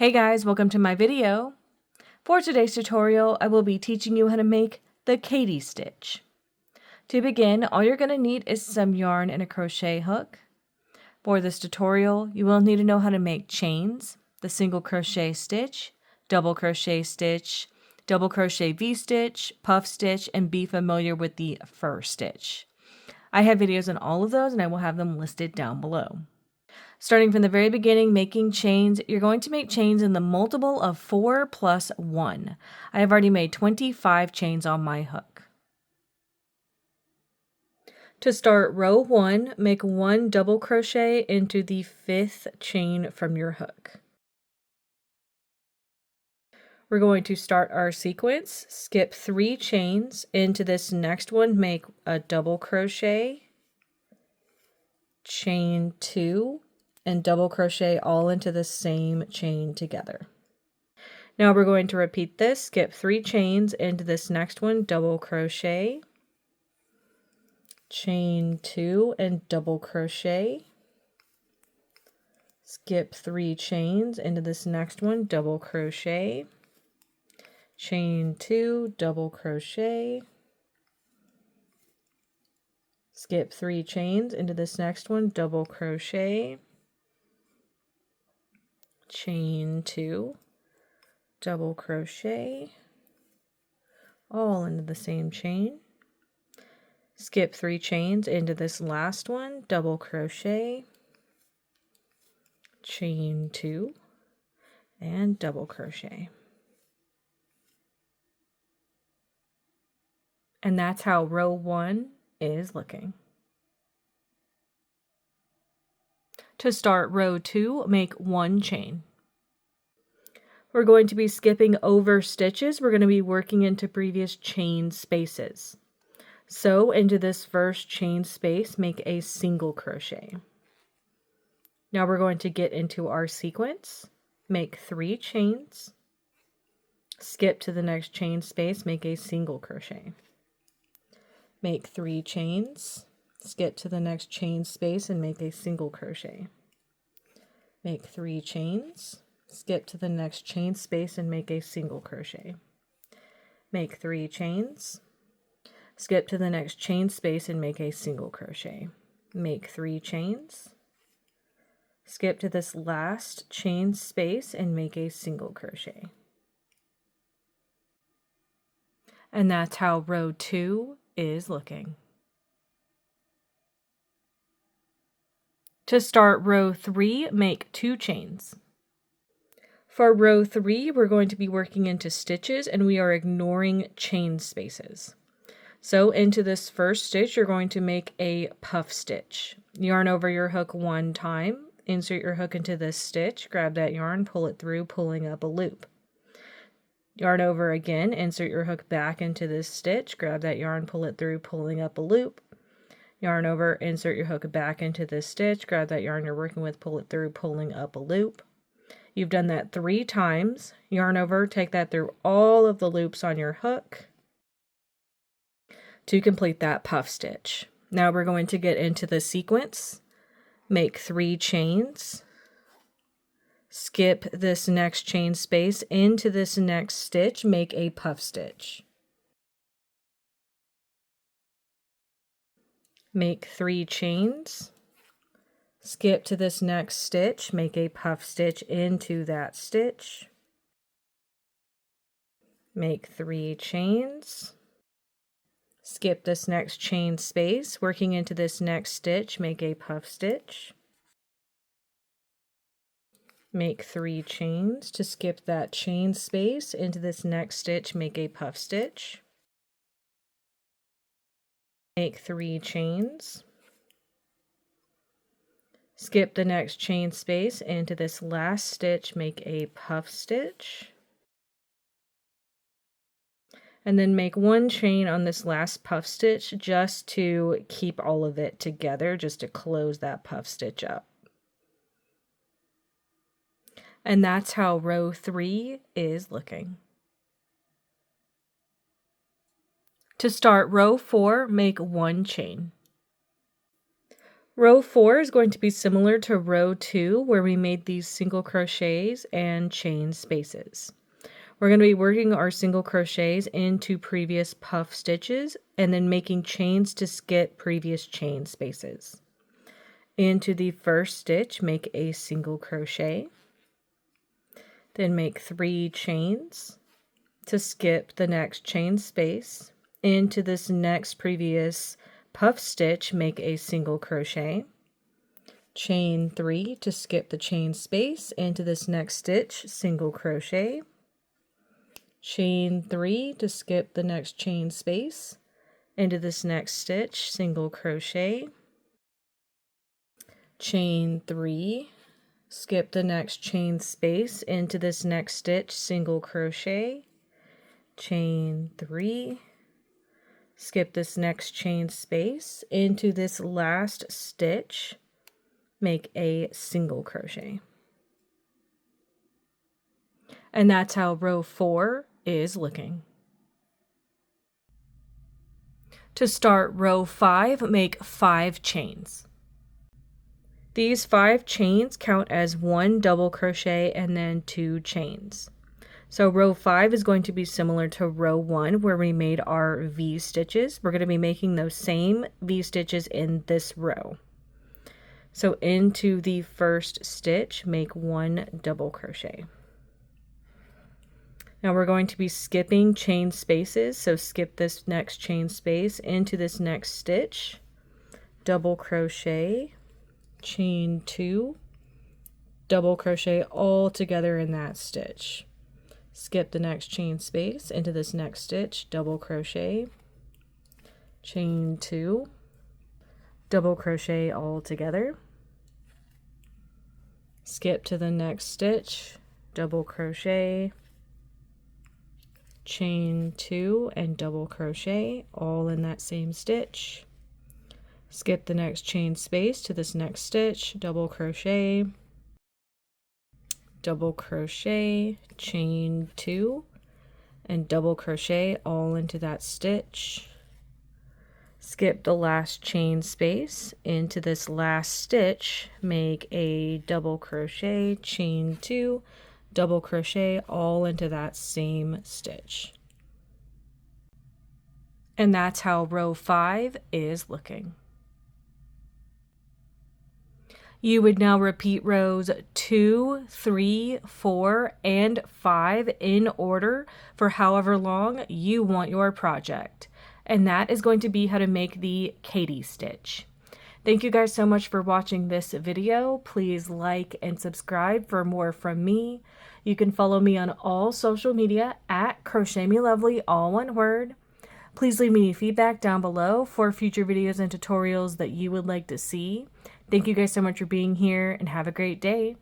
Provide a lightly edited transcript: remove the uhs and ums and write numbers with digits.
Hey guys, welcome to my video. For today's tutorial, I will be teaching you how to make the Katie stitch. To begin, all you're going to need is some yarn and a crochet hook. For this tutorial, you will need to know how to make chains, the single crochet stitch, double crochet stitch, double crochet V-stitch, puff stitch, and be familiar with the fur stitch. I have videos on all of those and I will have them listed down below. Starting from the very beginning, making chains, you're going to make chains in the multiple of 4 plus 1. I have already made 25 chains on my hook. To start row 1, make 1 double crochet into the 5th chain from your hook. We're going to start our sequence, skip 3 chains into this next one, make a double crochet, chain 2, and double crochet all into the same chain together. Now we're going to repeat this, skip 3 chains into this next one, double crochet, chain 2 and double crochet, skip 3 chains into this next one, double crochet, chain 2, double crochet, skip 3 chains into this next one, double crochet, chain 2, double crochet, all into the same chain, skip 3 chains into this last one, double crochet, chain 2, and double crochet. And that's how row 1 is looking. To start row 2, make 1 chain. We're going to be skipping over stitches. We're going to be working into previous chain spaces. So into this first chain space, make a single crochet. Now we're going to get into our sequence. Make 3 chains. Skip to the next chain space, make a single crochet. Make 3 chains. Skip to the next chain space and make a single crochet. Make 3 chains, skip to the next chain space and make a single crochet. Make 3 chains, skip to the next chain space and make a single crochet. Make 3 chains, skip to this last chain space and make a single crochet. And that's how row 2 is looking. To start row 3, make 2 chains. For row 3, we're going to be working into stitches and we are ignoring chain spaces. So into this first stitch, you're going to make a puff stitch. Yarn over your hook 1 time, insert your hook into this stitch, grab that yarn, pull it through, pulling up a loop. Yarn over again, insert your hook back into this stitch, grab that yarn, pull it through, pulling up a loop. Yarn over, insert your hook back into this stitch, grab that yarn you're working with, pull it through, pulling up a loop. You've done that 3 times. Yarn over, take that through all of the loops on your hook to complete that puff stitch. Now we're going to get into the sequence. Make 3 chains. Skip this next chain space into this next stitch, make a puff stitch. Make 3 chains, skip to this next stitch, make a puff stitch into that stitch, make 3 chains, skip this next chain space, working into this next stitch, make a puff stitch, make 3 chains to skip that chain space into this next stitch, make a puff stitch. Make 3 chains, skip the next chain space into this last stitch, make a puff stitch, and then make 1 chain on this last puff stitch just to keep all of it together, just to close that puff stitch up. And that's how row 3 is looking. To start row 4, make 1 chain. Row 4 is going to be similar to row 2, where we made these single crochets and chain spaces. We're going to be working our single crochets into previous puff stitches and then making chains to skip previous chain spaces. Into the first stitch, make a single crochet, then make 3 chains to skip the next chain space. Into this next previous puff stitch, make a single crochet, chain 3 to skip the chain space. Into this next stitch, single crochet, chain 3 to skip the next chain space. Into this next stitch, single crochet, chain 3, skip the next chain space. Into this next stitch, single crochet, chain 3, skip this next chain space. Into this last stitch, make a single crochet. And that's how row 4 is looking. To start row 5, make 5 chains. These 5 chains count as 1 double crochet and then 2 chains. So row 5 is going to be similar to row 1 where we made our V stitches. We're going to be making those same V stitches in this row. So into the first stitch, make 1 double crochet. Now we're going to be skipping chain spaces. So skip this next chain space. Into this next stitch, double crochet, chain 2, double crochet all together in that stitch. Skip the next chain space. Into this next stitch, double crochet, chain 2, double crochet all together. Skip to the next stitch, double crochet, chain 2 and double crochet all in that same stitch. Skip the next chain space to this next stitch, double crochet, chain 2 and double crochet all into that stitch. Skip the last chain space. Into this last stitch, make a double crochet, chain 2, double crochet all into that same stitch. And that's how row 5 is looking. You would now repeat rows 2, 3, 4, and 5 in order for however long you want your project. And that is going to be how to make the Katie stitch. Thank you guys so much for watching this video. Please like and subscribe for more from me. You can follow me on all social media at crochetmelovely, all one word. Please leave me feedback down below for future videos and tutorials that you would like to see. Thank you guys so much for being here and have a great day.